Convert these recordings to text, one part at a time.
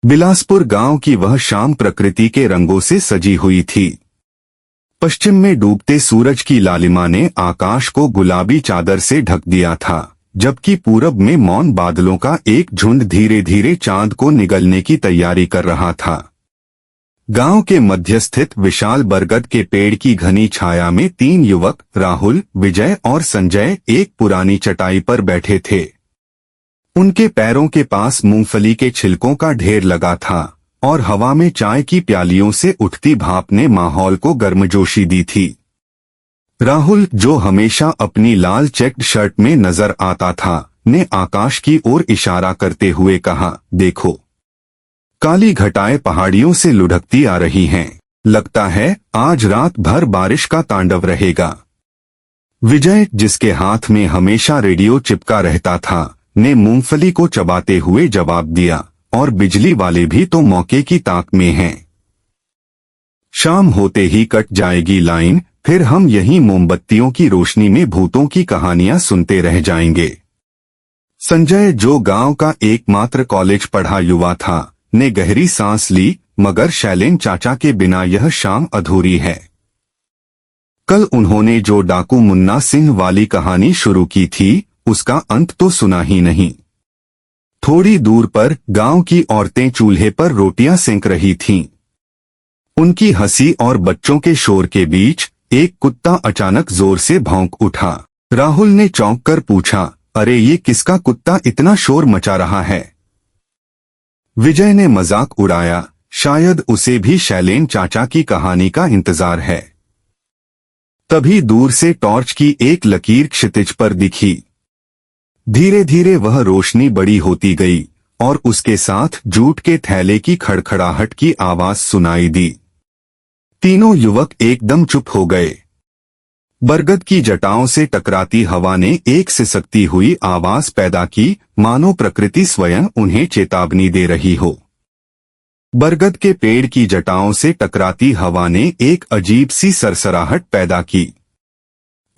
बिलासपुर गांव की वह शाम प्रकृति के रंगों से सजी हुई थी। पश्चिम में डूबते सूरज की लालिमा ने आकाश को गुलाबी चादर से ढक दिया था, जबकि पूरब में मौन बादलों का एक झुंड धीरे धीरे चांद को निगलने की तैयारी कर रहा था। गांव के मध्य स्थित विशाल बरगद के पेड़ की घनी छाया में 3 युवक राहुल, विजय और संजय एक पुरानी चटाई पर बैठे थे। उनके पैरों के पास मूंगफली के छिलकों का ढेर लगा था और हवा में चाय की प्यालियों से उठती भाप ने माहौल को गर्मजोशी दी थी। राहुल, जो हमेशा अपनी लाल चेक्ड शर्ट में नजर आता था, ने आकाश की ओर इशारा करते हुए कहा, देखो, काली घटाएं पहाड़ियों से लुढ़कती आ रही हैं। लगता है आज रात भर बारिश का तांडव रहेगा। विजय, जिसके हाथ में हमेशा रेडियो चिपका रहता था, ने मूंगफली को चबाते हुए जवाब दिया, और बिजली वाले भी तो मौके की ताक में हैं। शाम होते ही कट जाएगी लाइन, फिर हम यहीं मोमबत्तियों की रोशनी में भूतों की कहानियां सुनते रह जाएंगे। संजय, जो गांव का एकमात्र कॉलेज पढ़ा युवा था, ने गहरी सांस ली, मगर शैलेन चाचा के बिना यह शाम अधूरी है। कल उन्होंने जो डाकू मुन्ना सिंह वाली कहानी शुरू की थी, उसका अंत तो सुना ही नहीं। थोड़ी दूर पर गांव की औरतें चूल्हे पर रोटियां सेंक रही थीं। उनकी हंसी और बच्चों के शोर के बीच एक कुत्ता अचानक जोर से भौंक उठा। राहुल ने चौंक कर पूछा, अरे ये किसका कुत्ता इतना शोर मचा रहा है? विजय ने मजाक उड़ाया, शायद उसे भी शैलेन चाचा की कहानी का इंतजार है। तभी दूर से टॉर्च की एक लकीर क्षितिज पर दिखी। धीरे धीरे वह रोशनी बड़ी होती गई और उसके साथ जूट के थैले की खड़खड़ाहट की आवाज सुनाई दी। तीनों युवक एकदम चुप हो गए। बरगद की जटाओं से टकराती हवा ने एक सिसकती हुई आवाज पैदा की, मानो प्रकृति स्वयं उन्हें चेतावनी दे रही हो। बरगद के पेड़ की जटाओं से टकराती हवा ने एक अजीब सी सरसराहट पैदा की।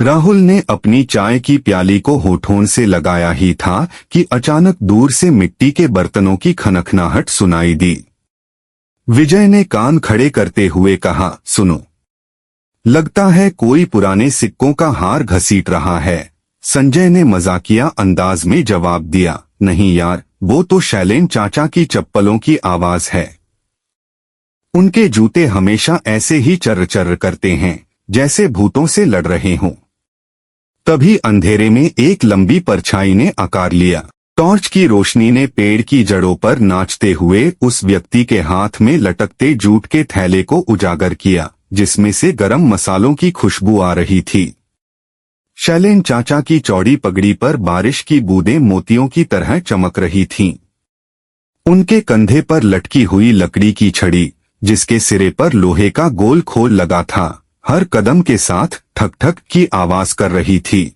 राहुल ने अपनी चाय की प्याली को होठों से लगाया ही था कि अचानक दूर से मिट्टी के बर्तनों की खनखनाहट सुनाई दी। विजय ने कान खड़े करते हुए कहा, सुनो, लगता है कोई पुराने सिक्कों का हार घसीट रहा है। संजय ने मजाकिया अंदाज में जवाब दिया, नहीं यार, वो तो शैलेन चाचा की चप्पलों की आवाज है। उनके जूते हमेशा ऐसे ही चर्र चर्र करते हैं, जैसे भूतों से लड़ रहे हों। तभी अंधेरे में एक लंबी परछाई ने आकार लिया। टॉर्च की रोशनी ने पेड़ की जड़ों पर नाचते हुए उस व्यक्ति के हाथ में लटकते जूट के थैले को उजागर किया, जिसमें से गरम मसालों की खुशबू आ रही थी। शैलेन चाचा की चौड़ी पगड़ी पर बारिश की बूंदें मोतियों की तरह चमक रही थीं। उनके कंधे पर लटकी हुई लकड़ी की छड़ी, जिसके सिरे पर लोहे का गोल खोल लगा था, हर कदम के साथ ठक ठक की आवाज कर रही थी।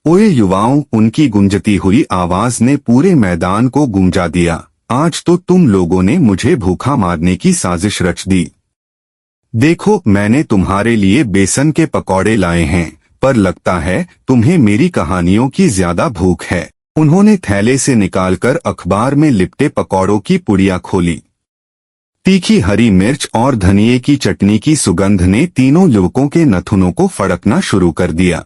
ओए युवाओं, उनकी गुंजती हुई आवाज ने पूरे मैदान को गूंजा दिया। आज तो तुम लोगों ने मुझे भूखा मारने की साजिश रच दी। देखो, मैंने तुम्हारे लिए बेसन के पकौड़े लाए हैं, पर लगता है तुम्हें मेरी कहानियों की ज्यादा भूख है। उन्होंने थैले से निकालकर अखबार में लिपटे पकौड़ों की पुड़िया खोली। तीखी हरी मिर्च और धनिये की चटनी की सुगंध ने तीनों युवकों के नथुनों को फड़कना शुरू कर दिया।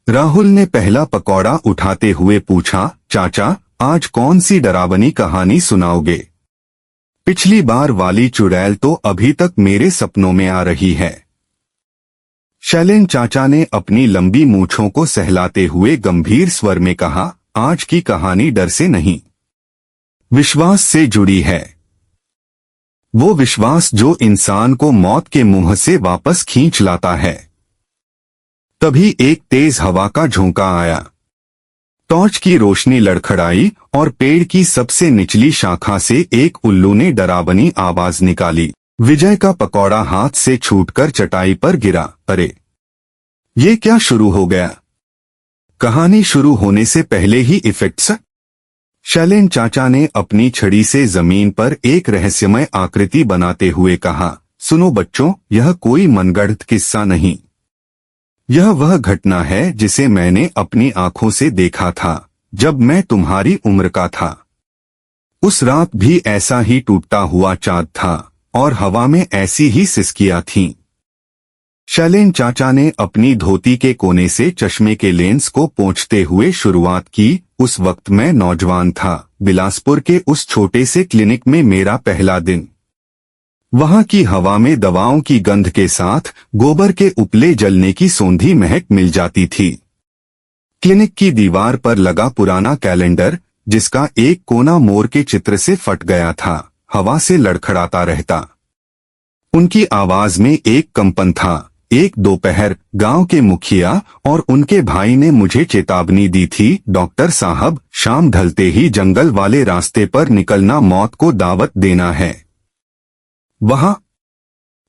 राहुल ने पहला पकौड़ा उठाते हुए पूछा, चाचा, आज कौन सी डरावनी कहानी सुनाओगे? पिछली बार वाली चुड़ैल तो अभी तक मेरे सपनों में आ रही है। शैलेन चाचा ने अपनी लंबी मूंछों को सहलाते हुए गंभीर स्वर में कहा, आज की कहानी डर से नहीं, विश्वास से जुड़ी है। वो विश्वास जो इंसान को मौत के मुंह से वापस खींच लाता है। तभी एक तेज हवा का झोंका आया। टॉर्च की रोशनी लड़खड़ाई और पेड़ की सबसे निचली शाखा से एक उल्लू ने डरावनी आवाज निकाली। विजय का पकौड़ा हाथ से छूटकर चटाई पर गिरा। अरे, ये क्या शुरू हो गया? कहानी शुरू होने से पहले ही इफेक्ट्स। शैलेन चाचा ने अपनी छड़ी से जमीन पर एक रहस्यमय आकृति बनाते हुए कहा, सुनो बच्चों, यह कोई मनगढ़ंत किस्सा नहीं। यह वह घटना है जिसे मैंने अपनी आंखों से देखा था जब मैं तुम्हारी उम्र का था। उस रात भी ऐसा ही टूटता हुआ चाँद था और हवा में ऐसी ही सिसकियां थीं। शैलेन चाचा ने अपनी धोती के कोने से चश्मे के लेंस को पोंछते हुए शुरुआत की। उस वक्त मैं नौजवान था। बिलासपुर के उस छोटे से क्लिनिक में मेरा पहला दिन। वहां की हवा में दवाओं की गंध के साथ गोबर के उपले जलने की सौंधी महक मिल जाती थी। क्लिनिक की दीवार पर लगा पुराना कैलेंडर, जिसका एक कोना मोर के चित्र से फट गया था, हवा से लड़खड़ाता रहता। उनकी आवाज में एक कंपन था। एक दोपहर गांव के मुखिया और उनके भाई ने मुझे चेतावनी दी थी, डॉक्टर साहब, शाम ढलते ही जंगल वाले रास्ते पर निकलना मौत को दावत देना है। वहां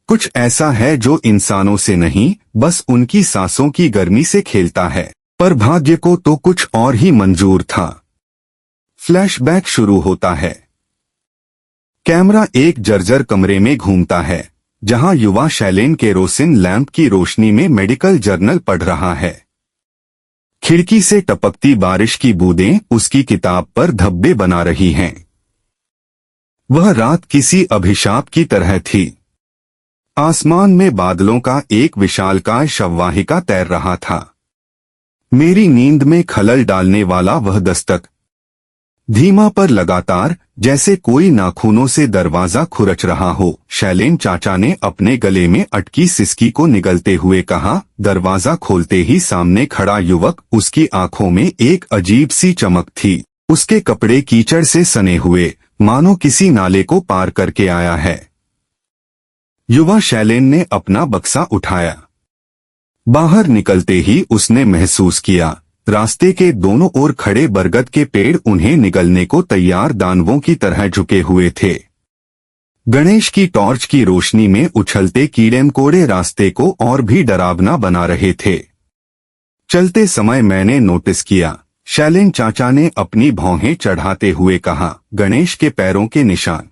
कुछ ऐसा है जो इंसानों से नहीं, बस उनकी सांसों की गर्मी से खेलता है। पर भाग्य को तो कुछ और ही मंजूर था। फ्लैशबैक शुरू होता है। कैमरा एक जर्जर कमरे में घूमता है, जहां युवा शैलेन केरोसिन लैंप की रोशनी में मेडिकल जर्नल पढ़ रहा है। खिड़की से टपकती बारिश की बूंदें उसकी किताब पर धब्बे बना रही हैं। वह रात किसी अभिशाप की तरह थी। आसमान में बादलों का एक विशालकाय शववाहिका तैर रहा था। मेरी नींद में खलल डालने वाला वह दस्तक, धीमा पर लगातार, जैसे कोई नाखूनों से दरवाजा खुरच रहा हो। शैलेन चाचा ने अपने गले में अटकी सिसकी को निगलते हुए कहा। दरवाजा खोलते ही सामने खड़ा युवक, उसकी आंखों में एक अजीब सी चमक थी। उसके कपड़े कीचड़ से सने हुए, मानो किसी नाले को पार करके आया है। युवा शैलेन ने अपना बक्सा उठाया। बाहर निकलते ही उसने महसूस किया, रास्ते के दोनों ओर खड़े बरगद के पेड़ उन्हें निगलने को तैयार दानवों की तरह झुके हुए थे। गणेश की टॉर्च की रोशनी में उछलते कीड़े मकोड़े रास्ते को और भी डरावना बना रहे थे। चलते समय मैंने नोटिस किया, शैलेन चाचा ने अपनी भौहें चढ़ाते हुए कहा, गणेश के पैरों के निशान।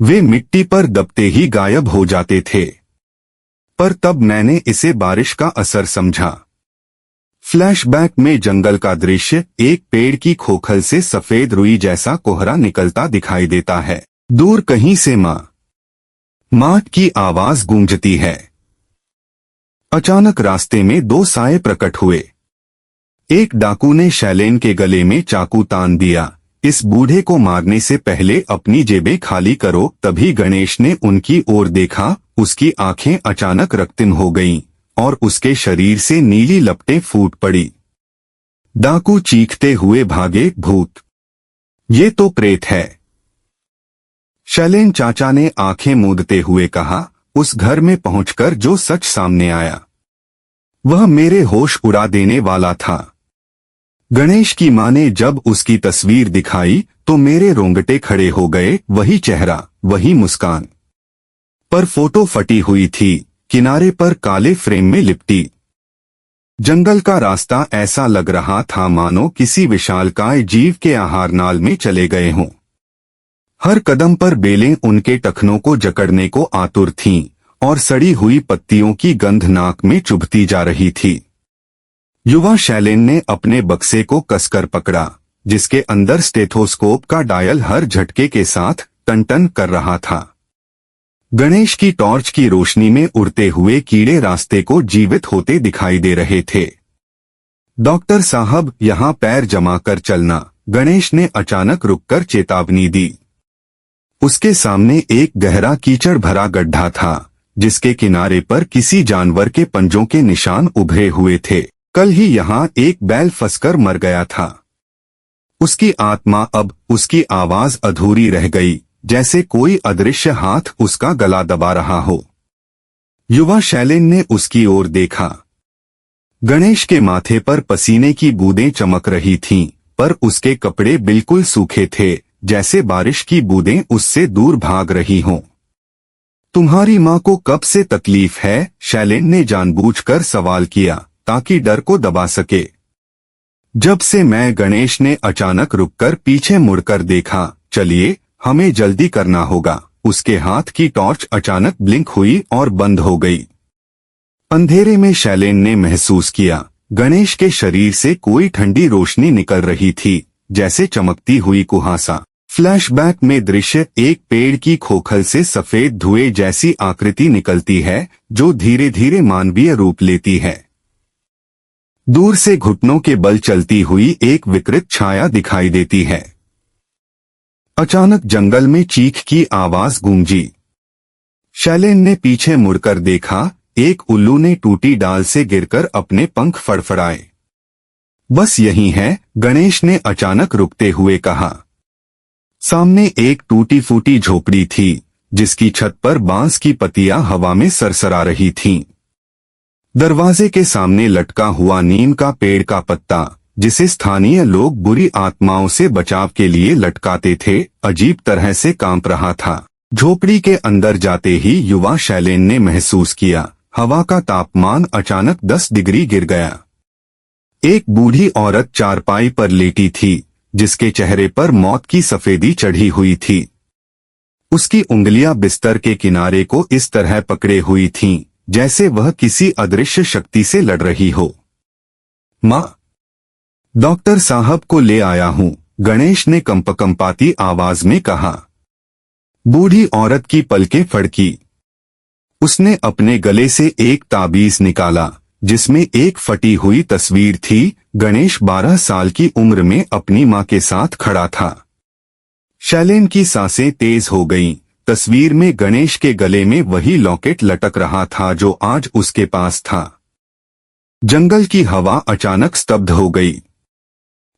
वे मिट्टी पर दबते ही गायब हो जाते थे। पर तब मैंने इसे बारिश का असर समझा। फ्लैशबैक में जंगल का दृश्य, एक पेड़ की खोखल से सफेद रुई जैसा कोहरा निकलता दिखाई देता है। दूर कहीं से माँ की आवाज गूंजती है। अचानक रास्ते में दो साए प्रकट हुए। एक डाकू ने शैलेन के गले में चाकू तान दिया। इस बूढ़े को मारने से पहले अपनी जेबें खाली करो। तभी गणेश ने उनकी ओर देखा। उसकी आंखें अचानक रक्तिम हो गईं और उसके शरीर से नीली लपटें फूट पड़ी। डाकू चीखते हुए भागे, भूत, ये तो प्रेत है। शैलेन चाचा ने आंखें मूंदते हुए कहा, उस घर में पहुंचकर जो सच सामने आया, वह मेरे होश उड़ा देने वाला था। गणेश की मां ने जब उसकी तस्वीर दिखाई तो मेरे रोंगटे खड़े हो गए। वही चेहरा, वही मुस्कान, पर फोटो फटी हुई थी, किनारे पर काले फ्रेम में लिपटी। जंगल का रास्ता ऐसा लग रहा था मानो किसी विशालकाय जीव के आहार नाल में चले गए हों। हर कदम पर बेलें उनके टखनों को जकड़ने को आतुर थीं और सड़ी हुई पत्तियों की गंध नाक में चुभती जा रही थी। युवा शैलेन ने अपने बक्से को कसकर पकड़ा, जिसके अंदर स्टेथोस्कोप का डायल हर झटके के साथ टन-टन कर रहा था। गणेश की टॉर्च की रोशनी में उड़ते हुए कीड़े रास्ते को जीवित होते दिखाई दे रहे थे। डॉक्टर साहब, यहाँ पैर जमा कर चलना, गणेश ने अचानक रुककर चेतावनी दी। उसके सामने एक गहरा कीचड़ भरा गड्ढा था, जिसके किनारे पर किसी जानवर के पंजों के निशान उभरे हुए थे। कल ही यहाँ एक बैल फंसकर मर गया था। उसकी आत्मा, अब उसकी आवाज अधूरी रह गई, जैसे कोई अदृश्य हाथ उसका गला दबा रहा हो। युवा शैलेन ने उसकी ओर देखा। गणेश के माथे पर पसीने की बूंदें चमक रही थीं, पर उसके कपड़े बिल्कुल सूखे थे, जैसे बारिश की बूंदें उससे दूर भाग रही हों। तुम्हारी माँ को कब से तकलीफ है? शैलेन ने जानबूझकर सवाल किया, ताकि डर को दबा सके। जब से मैं, गणेश ने अचानक रुककर पीछे मुड़कर देखा। चलिए, हमें जल्दी करना होगा। उसके हाथ की टॉर्च अचानक ब्लिंक हुई और बंद हो गई। अंधेरे में शैलेन ने महसूस किया, गणेश के शरीर से कोई ठंडी रोशनी निकल रही थी, जैसे चमकती हुई कुहासा। फ्लैशबैक में दृश्य एक पेड़ की खोखल से सफेद धुएं जैसी आकृति निकलती है जो धीरे धीरे मानवीय रूप लेती है। दूर से घुटनों के बल चलती हुई एक विकृत छाया दिखाई देती है। अचानक जंगल में चीख की आवाज गूंजी। शैलेन ने पीछे मुड़कर देखा, एक उल्लू ने टूटी डाल से गिरकर अपने पंख फड़फड़ाए। बस यही है, गणेश ने अचानक रुकते हुए कहा। सामने एक टूटी फूटी झोपड़ी थी जिसकी छत पर बांस की पत्तियां हवा में सरसरा रही थीं। दरवाजे के सामने लटका हुआ नीम का पेड़ का पत्ता, जिसे स्थानीय लोग बुरी आत्माओं से बचाव के लिए लटकाते थे, अजीब तरह से कांप रहा था। झोपड़ी के अंदर जाते ही युवा शैलेन ने महसूस किया, हवा का तापमान अचानक 10 डिग्री गिर गया। एक बूढ़ी औरत चारपाई पर लेटी थी जिसके चेहरे पर मौत की सफेदी चढ़ी हुई थी। उसकी उंगलियां बिस्तर के किनारे को इस तरह पकड़े हुई थीं जैसे वह किसी अदृश्य शक्ति से लड़ रही हो। माँ, डॉक्टर साहब को ले आया हूँ, गणेश ने कंपकंपाती आवाज में कहा। बूढ़ी औरत की पलकें फड़की। उसने अपने गले से एक ताबीज निकाला जिसमें एक फटी हुई तस्वीर थी। गणेश 12 साल की उम्र में अपनी मां के साथ खड़ा था। शैलेन की सांसें तेज हो गईं। तस्वीर में गणेश के गले में वही लॉकेट लटक रहा था जो आज उसके पास था। जंगल की हवा अचानक स्तब्ध हो गई।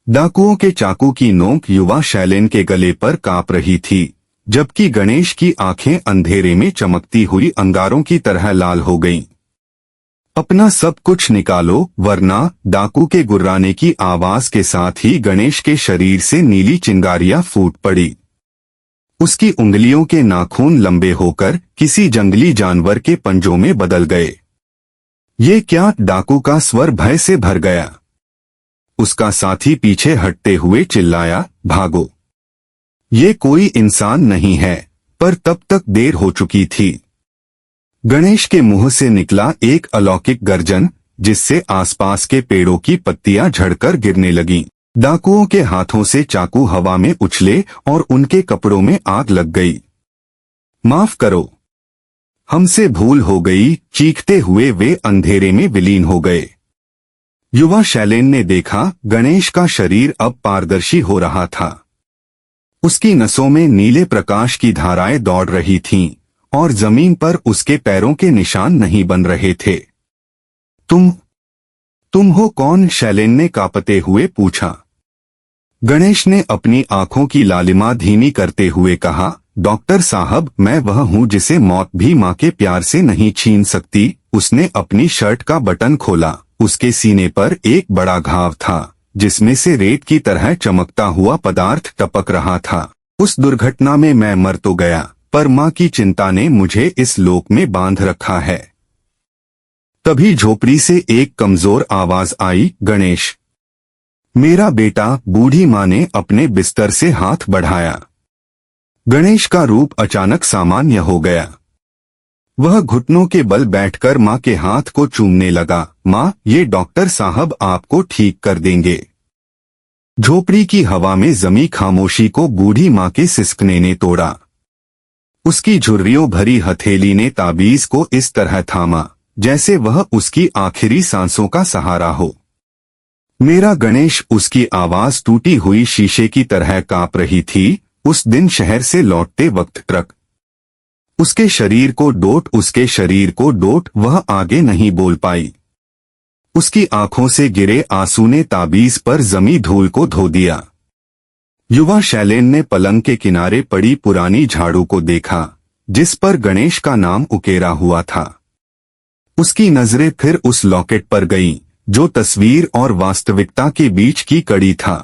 डाकुओं के चाकू की नोक युवा शैलेन के गले पर कांप रही थी, जबकि गणेश की आंखें अंधेरे में चमकती हुई अंगारों की तरह लाल हो गईं। अपना सब कुछ निकालो वरना, डाकू के गुर्राने की आवाज के साथ ही गणेश के शरीर से नीली चिंगारियां फूट पड़ी। उसकी उंगलियों के नाखून लंबे होकर किसी जंगली जानवर के पंजों में बदल गए। ये क्या? डाकू का स्वर भय से भर गया। उसका साथी पीछे हटते हुए चिल्लाया, भागो, ये कोई इंसान नहीं है। पर तब तक देर हो चुकी थी। गणेश के मुंह से निकला एक अलौकिक गर्जन जिससे आसपास के पेड़ों की पत्तियां झड़कर गिरने लगीं। डाकुओं के हाथों से चाकू हवा में उछले और उनके कपड़ों में आग लग गई। माफ करो, हमसे भूल हो गई, चीखते हुए वे अंधेरे में विलीन हो गए। युवा शैलेन ने देखा, गणेश का शरीर अब पारदर्शी हो रहा था। उसकी नसों में नीले प्रकाश की धाराएं दौड़ रही थीं और जमीन पर उसके पैरों के निशान नहीं बन रहे थे। तुम हो कौन? शैलेन ने कांपते हुए पूछा। गणेश ने अपनी आंखों की लालिमा धीमी करते हुए कहा, डॉक्टर साहब, मैं वह हूँ जिसे मौत भी माँ के प्यार से नहीं छीन सकती। उसने अपनी शर्ट का बटन खोला। उसके सीने पर एक बड़ा घाव था जिसमें से रेत की तरह चमकता हुआ पदार्थ टपक रहा था। उस दुर्घटना में मैं मर तो गया, पर माँ की चिंता ने मुझे इस लोक में बांध रखा है। तभी झोपड़ी से एक कमजोर आवाज आई, गणेश, मेरा बेटा। बूढ़ी माँ ने अपने बिस्तर से हाथ बढ़ाया। गणेश का रूप अचानक सामान्य हो गया। वह घुटनों के बल बैठकर माँ के हाथ को चूमने लगा। माँ, ये डॉक्टर साहब आपको ठीक कर देंगे। झोपड़ी की हवा में जमी खामोशी को बूढ़ी माँ के सिसकने ने तोड़ा। उसकी झुर्रियों भरी हथेली ने ताबीज को इस तरह थामा जैसे वह उसकी आखिरी सांसों का सहारा हो। मेरा गणेश। उसकी आवाज टूटी हुई शीशे की तरह कांप रही थी। उस दिन शहर से लौटते वक्त ट्रक उसके शरीर को डोट वह आगे नहीं बोल पाई। उसकी आंखों से गिरे आंसू ने ताबीज पर जमी धूल को धो दिया। युवा शैलेन ने पलंग के किनारे पड़ी पुरानी झाड़ू को देखा जिस पर गणेश का नाम उकेरा हुआ था। उसकी नजरें फिर उस लॉकेट पर गईं जो तस्वीर और वास्तविकता के बीच की कड़ी था।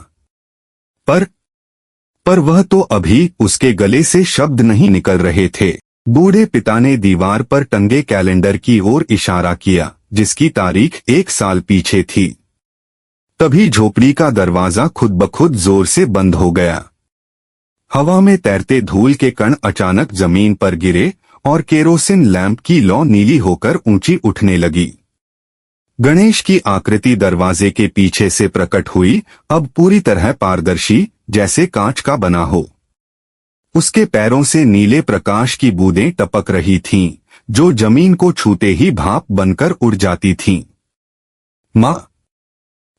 पर वह तो अभी उसके गले से शब्द नहीं निकल रहे थे। बूढ़े पिता ने दीवार पर टंगे कैलेंडर की ओर इशारा किया जिसकी तारीख 1 साल पीछे थी। तभी झोपड़ी का दरवाजा खुद ब खुद जोर से बंद हो गया। हवा में तैरते धूल के कण अचानक जमीन पर गिरे और केरोसिन लैंप की लौ नीली होकर ऊंची उठने लगी। गणेश की आकृति दरवाजे के पीछे से प्रकट हुई, अब पूरी तरह पारदर्शी, जैसे कांच का बना हो। उसके पैरों से नीले प्रकाश की बूंदें टपक रही थीं, जो जमीन को छूते ही भाप बनकर उड़ जाती थीं। माँ,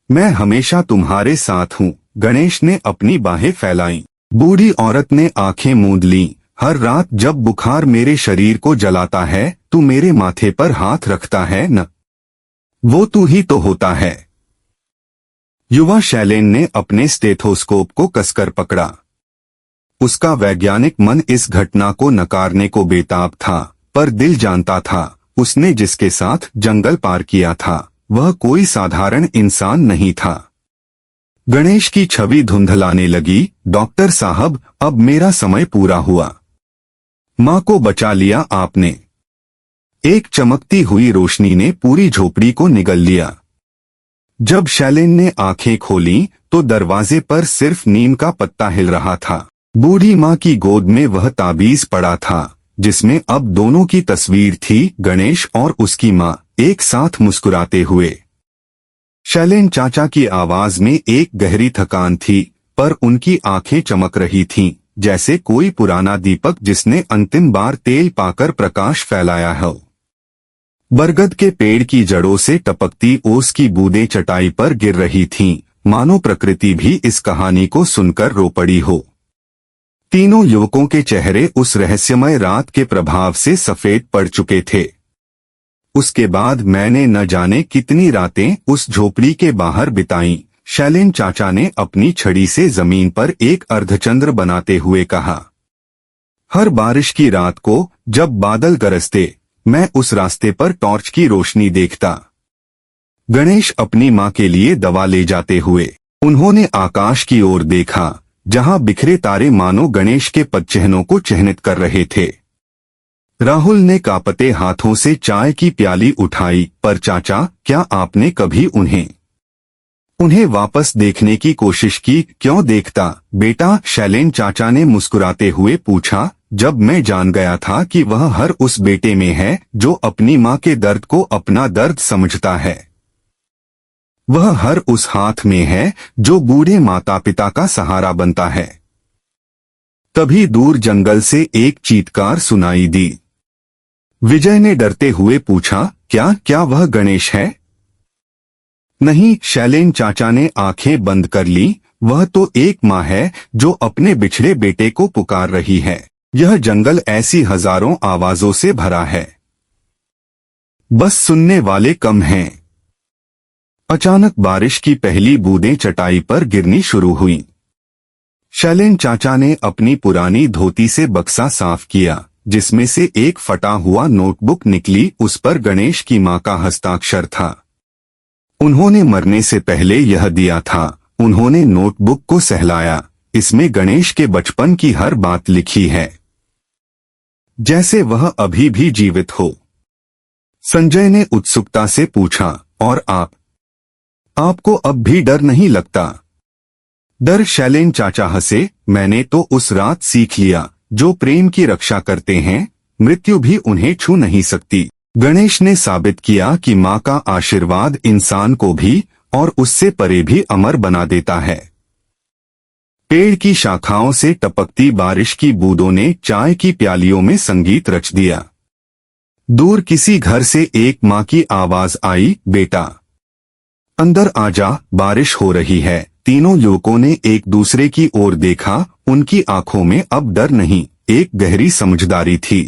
मैं हमेशा तुम्हारे साथ हूँ, गणेश ने अपनी बाहें फैलाई। बूढ़ी औरत ने आंखें मूंद लीं। हर रात जब बुखार मेरे शरीर को जलाता है, तू मेरे माथे पर हाथ रखता है न? वो तू ही तो होता है। युवा शैलेन ने अपने स्टेथोस्कोप को कसकर पकड़ा। उसका वैज्ञानिक मन इस घटना को नकारने को बेताब था, पर दिल जानता था, उसने जिसके साथ जंगल पार किया था, वह कोई साधारण इंसान नहीं था। गणेश की छवि धुंधलाने लगी। डॉक्टर साहब, अब मेरा समय पूरा हुआ। माँ को बचा लिया आपने। एक चमकती हुई रोशनी ने पूरी झोपड़ी को निगल लिया। जब शैलेन ने आंखें खोलीं, तो दरवाजे पर सिर्फ नीम का पत्ता हिल रहा था। बूढ़ी माँ की गोद में वह ताबीज पड़ा था, जिसमें अब दोनों की तस्वीर थी, गणेश और उसकी माँ, एक साथ मुस्कुराते हुए। शैलेन चाचा की आवाज में एक गहरी थकान थी, पर उनकी आंखें चमक रही थीं, जैसे कोई पुराना दीपक जिसने अंतिम बार तेल पाकर प्रकाश फैलाया हो। बरगद के पेड़ की जड़ों से टपकती ओस की बूंदें चटाई पर गिर रही थीं, मानो प्रकृति भी इस कहानी को सुनकर रो पड़ी हो। तीनों युवकों के चेहरे उस रहस्यमय रात के प्रभाव से सफेद पड़ चुके थे। उसके बाद मैंने न जाने कितनी रातें उस झोपड़ी के बाहर बिताईं। शैलेन चाचा ने अपनी छड़ी से जमीन पर एक अर्धचंद्र बनाते हुए कहा। हर बारिश की रात को जब बादल गरजते, मैं उस रास्ते पर टॉर्च की रोशनी देखता। गणेश अपनी माँ के लिए दवा ले जाते हुए। उन्होंने आकाश की ओर देखा, जहां बिखरे तारे मानो गणेश के पदचिह्नों को चिह्नित कर रहे थे। राहुल ने कांपते हाथों से चाय की प्याली उठाई। पर चाचा, क्या आपने कभी उन्हें वापस देखने की कोशिश की? क्यों देखता बेटा, शैलेन चाचा ने मुस्कुराते हुए पूछा। जब मैं जान गया था कि वह हर उस बेटे में है जो अपनी माँ के दर्द को अपना दर्द समझता है। वह हर उस हाथ में है जो बूढ़े माता पिता का सहारा बनता है। तभी दूर जंगल से एक चीत्कार सुनाई दी। विजय ने डरते हुए पूछा, क्या वह गणेश है? नहीं, शैलेन चाचा ने आंखें बंद कर ली। वह तो एक माँ है जो अपने बिछड़े बेटे को पुकार रही है। यह जंगल ऐसी हजारों आवाजों से भरा है, बस सुनने वाले कम हैं। अचानक बारिश की पहली बूंदें चटाई पर गिरनी शुरू हुई। शैलेन चाचा ने अपनी पुरानी धोती से बक्सा साफ किया, जिसमें से एक फटा हुआ नोटबुक निकली। उस पर गणेश की माँ का हस्ताक्षर था। उन्होंने मरने से पहले यह दिया था। उन्होंने नोटबुक को सहलाया। इसमें गणेश के बचपन की हर बात लिखी है, जैसे वह अभी भी जीवित हो। संजय ने उत्सुकता से पूछा, और आपको अब भी डर नहीं लगता? डर? शैलेन चाचा हंसे। मैंने तो उस रात सीख लिया, जो प्रेम की रक्षा करते हैं, मृत्यु भी उन्हें छू नहीं सकती। गणेश ने साबित किया कि माँ का आशीर्वाद इंसान को भी और उससे परे भी अमर बना देता है। पेड़ की शाखाओं से टपकती बारिश की बूंदों ने चाय की प्यालियों में संगीत रच दिया। दूर किसी घर से एक माँ की आवाज आई, बेटा अंदर आजा, बारिश हो रही है। तीनों युवकों ने एक दूसरे की ओर देखा। उनकी आंखों में अब डर नहीं, एक गहरी समझदारी थी।